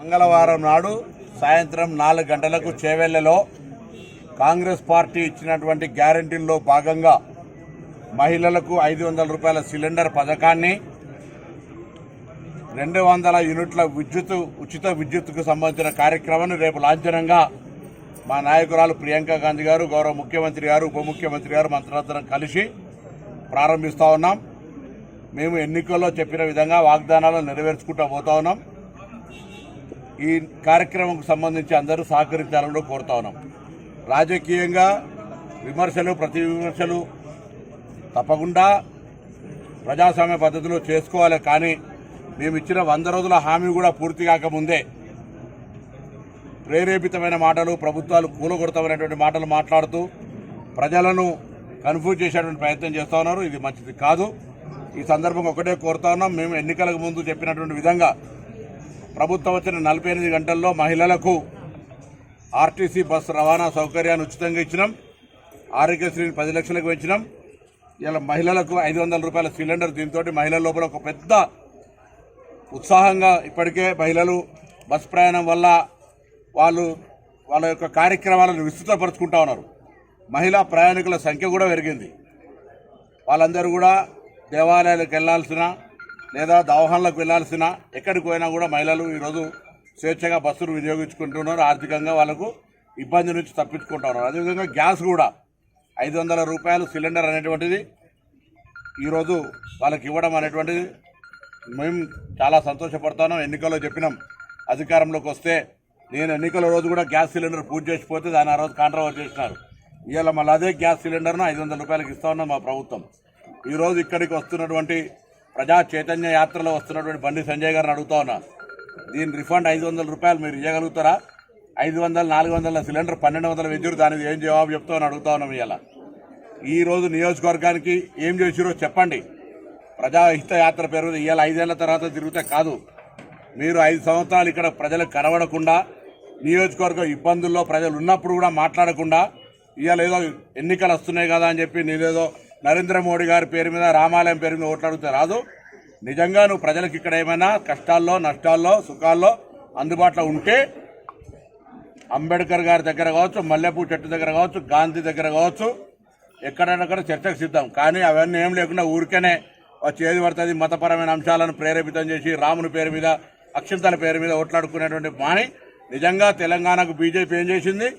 మంగళవారం నాడు సాయంత్రం 4 గంటలకు చేవెళ్లలో కాంగ్రెస్ పార్టీ ఇచ్చినటువంటి గ్యారంటీల్లో భాగంగా మహిళలకు 500 రూపాయల సిలిండర్ పథకాన్ని 200 యూనిట్ల ఉచిత విద్యుత్తుకు సంబంధించిన కార్యక్రమాన్ని రేపు లాంఛనంగా మా నాయకురాలు ప్రియాంక గాంధీ గారు, గౌరవ ముఖ్యమంత్రి గారు, ఉప ముఖ్యమంత్రి గారు మంత్రులందరం కలిసి ప్రారంభిస్తూ ఉన్నాం. మేము ఎన్నికల్లో చెప్పిన విధంగా వాగ్దానాలను నెరవేర్చుకుంటూ పోతా ఉన్నాం. ఈ కార్యక్రమంకు సంబంధించి అందరూ సహకరించాలని కోరుతా ఉన్నాం. రాజకీయంగా విమర్శలు, ప్రతి విమర్శలు తప్పకుండా ప్రజాస్వామ్య పద్ధతిలో చేసుకోవాలి. కానీ మేము ఇచ్చిన 100 రోజుల హామీ కూడా పూర్తి కాకముందే ప్రేరేపితమైన మాటలు, ప్రభుత్వాలు కూలగొడతామనేటువంటి మాటలు మాట్లాడుతూ ప్రజలను కన్ఫ్యూజ్ చేసేటువంటి ప్రయత్నం చేస్తూ ఉన్నారు. ఇది మంచిది కాదు. ఈ సందర్భంగా ఒకటే కోరుతా ఉన్నాం. మేము ఎన్నికలకు ముందు చెప్పినటువంటి విధంగా ప్రభుత్వం వచ్చిన 48 గంటల్లో మహిళలకు ఆర్టీసీ బస్సు రవాణా సౌకర్యాన్ని ఉచితంగా ఇచ్చినాం. ఆరోగ్యశ్రీని 10 లక్షలకు పెంచినాం. ఇలా మహిళలకు 500 రూపాయల సిలిండర్. దీంతో మహిళల లోపల ఒక పెద్ద ఉత్సాహంగా ఇప్పటికే మహిళలు బస్ ప్రయాణం వల్ల వాళ్ళ యొక్క కార్యక్రమాలను విస్తృతపరుచుకుంటా ఉన్నారు. మహిళా ప్రయాణికుల సంఖ్య కూడా పెరిగింది. వాళ్ళందరూ కూడా దేవాలయాలకు వెళ్లాల్సిన లేదా దవాఖానలకు వెళ్లాల్సిన ఎక్కడికి పోయినా కూడా మహిళలు ఈరోజు స్వేచ్ఛగా బస్సులు వినియోగించుకుంటున్నారు. ఆర్థికంగా వాళ్ళకు ఇబ్బంది నుంచి తప్పించుకుంటా ఉన్నారు. అదేవిధంగా గ్యాస్ కూడా 500 రూపాయలు సిలిండర్ అనేటువంటిది ఈరోజు వాళ్ళకి ఇవ్వడం అనేటువంటిది మేము చాలా సంతోషపడుతున్నాం. ఎన్నికల్లో చెప్పినాం అధికారంలోకి వస్తే. నేను ఎన్నికల రోజు కూడా గ్యాస్ సిలిండర్ పూజ చేసిపోతే దాన్ని ఆ రోజు కాంట్రవర్సీ చేసినారు. ఇవాళ మళ్ళీ అదే గ్యాస్ సిలిండర్ను 500 రూపాయలకు ఇస్తా ఉన్నాం మా ప్రభుత్వం. ఈరోజు ఇక్కడికి వస్తున్నటువంటి ప్రజా చైతన్య యాత్రలో వస్తున్నటువంటి బండి సంజయ్ గారిని అడుగుతా ఉన్నా, దీని రిఫండ్ 500 రూపాయలు మీరు ఇవ్వగలుగుతారా? 500, 400 సిలిండర్ 1200 వెజ్జురు, దానికి ఏం జవాబు చెప్తామని అడుగుతా ఉన్నాం. ఇవాళ ఈరోజు నియోజకవర్గానికి ఏం చేసిరో చెప్పండి. ప్రజాహిత యాత్ర పేరు ఇవాళ 5 ఏళ్ల తర్వాత తిరిగితే కాదు. మీరు 5 సంవత్సరాలు ఇక్కడ ప్రజలకు కనబడకుండా, నియోజకవర్గ ఇబ్బందుల్లో ప్రజలు ఉన్నప్పుడు కూడా మాట్లాడకుండా, ఇవాళ ఏదో ఎన్నికలు వస్తున్నాయి కదా అని చెప్పి నేనేదో నరేంద్ర మోడీ గారి పేరు మీద, రామాలయం పేరు మీద ఓట్లాడితే రాదు. నిజంగా నువ్వు ప్రజలకు ఇక్కడ ఏమైనా కష్టాల్లో, నష్టాల్లో, సుఖాల్లో అందుబాటులో ఉంటే అంబేద్కర్ గారి దగ్గర కావచ్చు, మల్లెపూ చెట్టు దగ్గర కావచ్చు, గాంధీ దగ్గర కావచ్చు, ఎక్కడెక్కడ చర్చకు సిద్ధం. కానీ అవన్నీ ఏం లేకుండా ఊరికేనే వచ్చి ఏది పడుతుంది మతపరమైన అంశాలను ప్రేరేపితం చేసి రాముని పేరు మీద, అక్షంతల పేరు మీద ఓట్లాడుకునేటువంటి మాని నిజంగా తెలంగాణకు బీజేపీ ఏం చేసింది,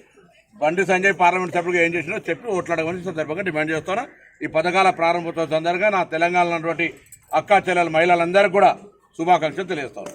బండి సంజయ్ పార్లమెంట్ సభ్యులుగా ఏం చేసిందో చెప్పి ఓట్లాడమని సందర్భంగా డిమాండ్ చేస్తున్నా. ఈ పథకాల ప్రారంభోత్సవం సందర్భంగా నా తెలంగాణలో ఉన్నటువంటి అక్కా చెల్లెల మహిళలందరికీ కూడా శుభాకాంక్షలు తెలియజేస్తాను.